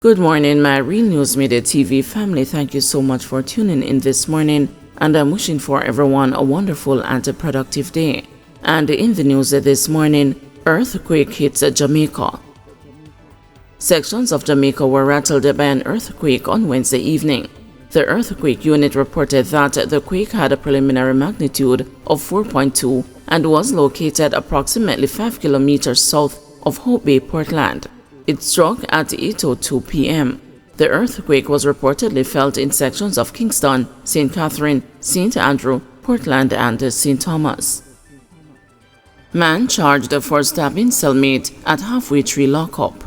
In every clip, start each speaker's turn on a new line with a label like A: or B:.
A: Good morning, my Real News Media TV family. Thank you so much for tuning in this morning, and I'm wishing for everyone a wonderful and a productive day. And in the news this morning, earthquake hits Jamaica. Sections of Jamaica were rattled by an earthquake on Wednesday evening. The earthquake unit reported that the quake had a preliminary magnitude of 4.2 and was located approximately 5 kilometers south of Hope Bay, Portland. It struck at 8:02 p.m. The earthquake was reportedly felt in sections of Kingston, St. Catherine, St. Andrew, Portland, and St. Thomas. Man charged for stabbing cellmate at Halfway Tree lockup.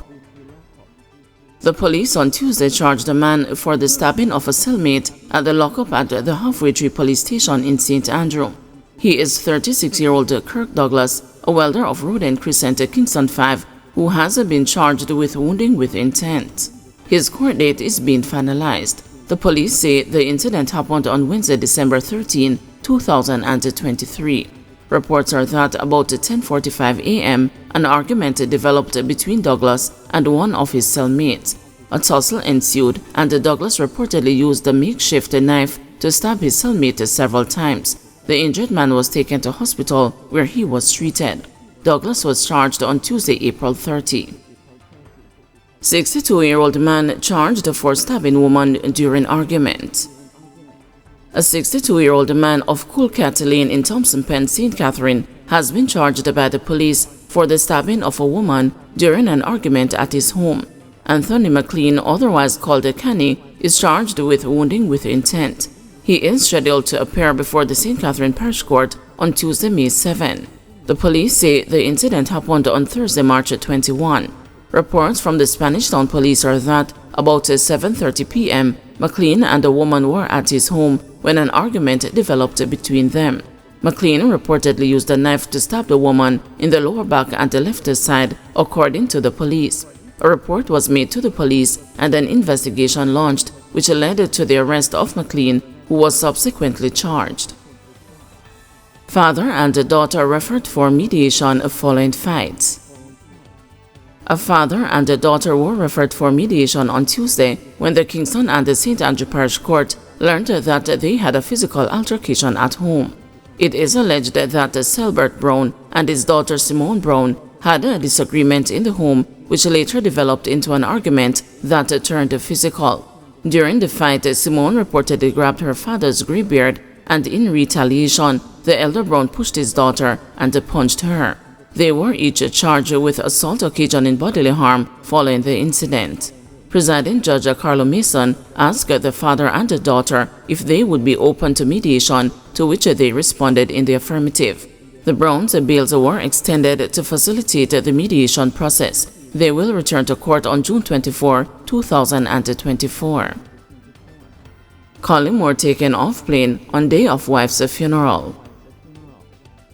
A: The police on Tuesday charged a man for the stabbing of a cellmate at the lockup at the Halfway Tree police station in St. Andrew. He is 36-year-old Kirk Douglas, a welder of Road End Crescent, Kingston 5, who has been charged with wounding with intent. His court date is being finalized. The police say the incident happened on Wednesday, December 13, 2023. Reports are that about 10:45 a.m., an argument developed between Douglas and one of his cellmates. A tussle ensued, and Douglas reportedly used a makeshift knife to stab his cellmate several times. The injured man was taken to hospital, where he was treated. Douglas was charged on Tuesday, April 30. 62-year-old man charged for stabbing woman during argument. A 62-year-old man of Cool Cat Lane in Thompson Pen, St. Catherine, has been charged by the police for the stabbing of a woman during an argument at his home. Anthony McLean, otherwise called Kenny, is charged with wounding with intent. He is scheduled to appear before the St. Catherine Parish Court on Tuesday, May 7. The police say the incident happened on Thursday, March 21. Reports from the Spanish Town Police are that about 7:30 p.m., McLean and a woman were at his home when an argument developed between them. McLean reportedly used a knife to stab the woman in the lower back and the left side, according to the police. A report was made to the police and an investigation launched, which led to the arrest of McLean, who was subsequently charged. Father and daughter referred for mediation following fights. A father and a daughter were referred for mediation on Tuesday when the Kingston and the St. Andrew Parish Court learned that they had a physical altercation at home. It is alleged that Selbert Brown and his daughter Simone Brown had a disagreement in the home, which later developed into an argument that turned physical. During the fight, Simone reportedly grabbed her father's gray beard, and in retaliation, the elder Brown pushed his daughter and punched her. They were each charged with assault occasioning bodily harm following the incident. Presiding Judge Carlo Mason asked the father and the daughter if they would be open to mediation, to which they responded in the affirmative. The Browns' bails were extended to facilitate the mediation process. They will return to court on June 24, 2024. Collymore taken off plane on day of wife's funeral.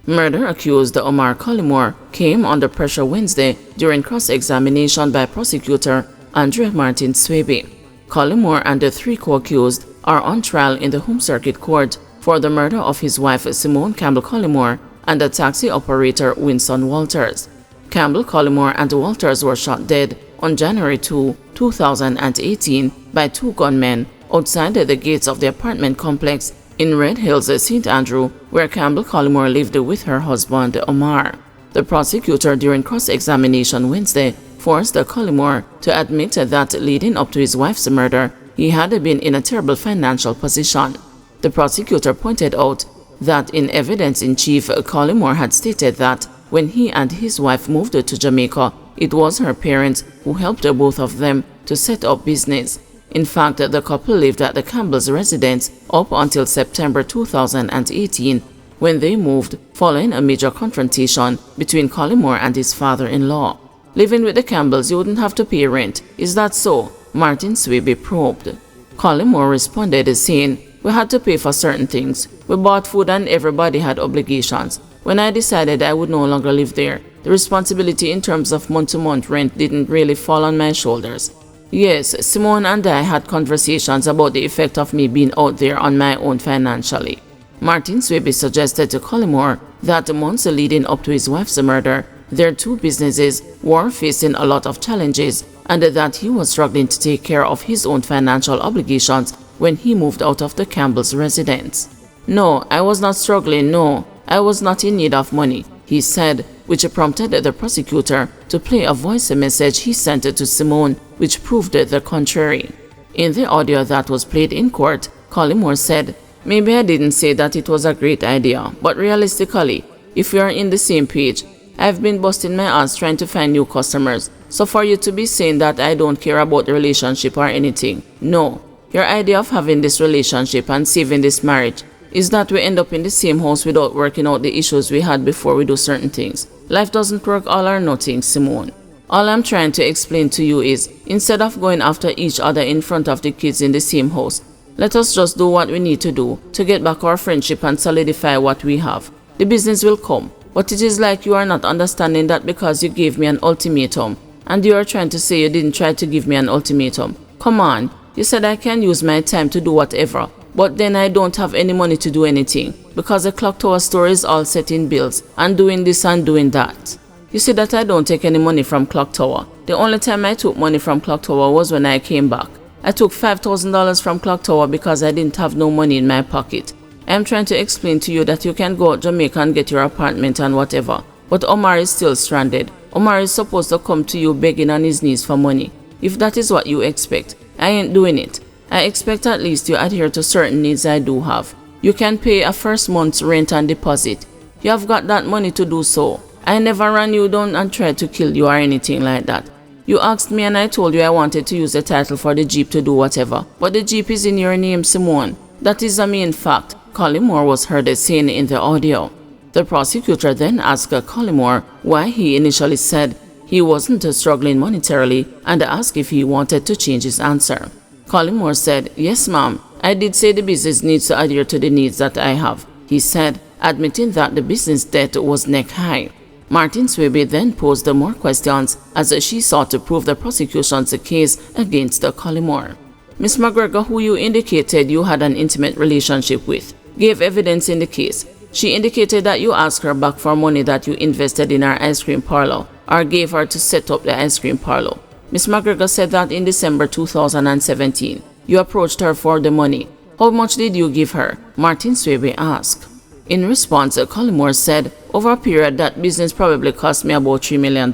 A: Murder accused Omar Collymore came under pressure Wednesday during cross-examination by prosecutor Andre Martin Swaby. Collymore and the three co-accused are on trial in the Home Circuit Court for the murder of his wife Simone Campbell Collymore and the taxi operator Winston Walters. Campbell, Collymore, and Walters were shot dead on January 2, 2018 by two gunmen outside the gates of the apartment complex in Red Hills, St. Andrew, where Campbell Collymore lived with her husband, Omar. The prosecutor, during cross-examination Wednesday, forced Collymore to admit that leading up to his wife's murder, he had been in a terrible financial position. The prosecutor pointed out that in evidence-in-chief, Collymore had stated that when he and his wife moved to Jamaica, it was her parents who helped both of them to set up business. In fact, the couple lived at the Campbell's residence up until September 2018, when they moved following a major confrontation between Collymore and his father-in-law. Living with the Campbells, you wouldn't have to pay rent. Is that so? Martin Swaby probed. Collymore responded saying, "We had to pay for certain things. We bought food and everybody had obligations. When I decided I would no longer live there, the responsibility in terms of month-to-month rent didn't really fall on my shoulders. Yes, Simone and I had conversations about the effect of me being out there on my own financially." Martin Swaby suggested to Collymore that months leading up to his wife's murder, their two businesses were facing a lot of challenges and that he was struggling to take care of his own financial obligations when he moved out of the Campbell's residence. "No, I was not struggling, no. I was not in need of money," he said, which prompted the prosecutor to play a voice message he sent to Simone, which proved the contrary. In the audio that was played in court, Collymore said, "Maybe I didn't say that it was a great idea, but realistically, if we are in the same page, I've been busting my ass trying to find new customers, so for you to be saying that I don't care about the relationship or anything, no. Your idea of having this relationship and saving this marriage is that we end up in the same house without working out the issues we had before we do certain things. Life doesn't work all or nothing, Simone. All I'm trying to explain to you is, instead of going after each other in front of the kids in the same house, let us just do what we need to do to get back our friendship and solidify what we have. The business will come, but it is like you are not understanding that because you gave me an ultimatum, and you are trying to say you didn't try to give me an ultimatum. Come on, you said I can use my time to do whatever, but then I don't have any money to do anything, because the clock tower store is all setting bills, and doing this and doing that. You see that I don't take any money from Clock Tower. The only time I took money from Clock Tower was when I came back. I took $5,000 from Clock Tower because I didn't have no money in my pocket. I am trying to explain to you that you can go out Jamaica and get your apartment and whatever, but Omar is still stranded. Omar is supposed to come to you begging on his knees for money. If that is what you expect, I ain't doing it. I expect at least you adhere to certain needs I do have. You can pay a first month's rent and deposit. You have got that money to do so. I never ran you down and tried to kill you or anything like that. You asked me and I told you I wanted to use the title for the Jeep to do whatever, but the Jeep is in your name, Simone. That is a main fact, Collymore was heard saying in the audio. The prosecutor then asked Collymore why he initially said he wasn't struggling monetarily and asked if he wanted to change his answer. Collymore said, "Yes, ma'am, I did say the business needs to adhere to the needs that I have," he said, admitting that the business debt was neck high. Martin Swaby then posed more questions as she sought to prove the prosecution's case against Collymore. "Miss McGregor, who you indicated you had an intimate relationship with, gave evidence in the case. She indicated that you asked her back for money that you invested in her ice cream parlor or gave her to set up the ice cream parlor. Miss McGregor said that in December 2017, you approached her for the money. How much did you give her?" Martin Swaby asked. In response, Collymore said, "Over a period, that business probably cost me about $3 million.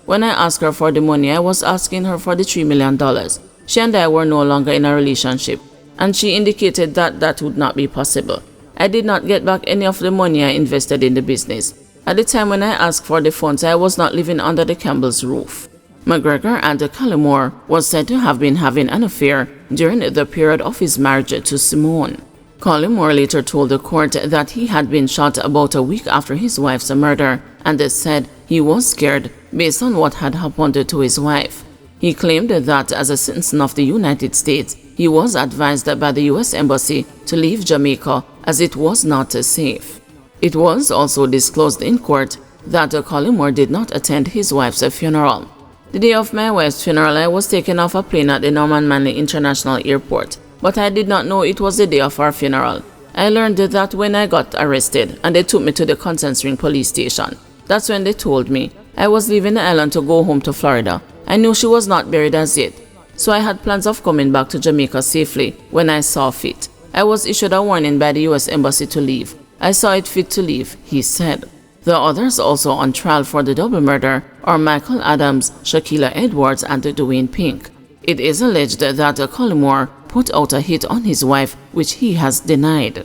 A: When I asked her for the money, I was asking her for the $3 million. She and I were no longer in a relationship, and she indicated that that would not be possible. I did not get back any of the money I invested in the business. At the time when I asked for the funds, I was not living under the Campbell's roof." McGregor and Collymore was said to have been having an affair during the period of his marriage to Simone. Collymore later told the court that he had been shot about a week after his wife's murder and said he was scared based on what had happened to his wife. He claimed that as a citizen of the United States, he was advised by the U.S. Embassy to leave Jamaica as it was not safe. It was also disclosed in court that Collymore did not attend his wife's funeral. "The day of my wife's funeral, I was taken off a plane at the Norman Manley International Airport, but I did not know it was the day of our funeral. I learned that when I got arrested and they took me to the Constant Spring police station. That's when they told me I was leaving the island to go home to Florida. I knew she was not buried as yet, so I had plans of coming back to Jamaica safely when I saw fit. I was issued a warning by the U.S. Embassy to leave. I saw it fit to leave," he said. The others also on trial for the double murder are Michael Adams, Shaquilla Edwards, and Dwayne Pink. It is alleged that Collymore put out a hit on his wife, which he has denied.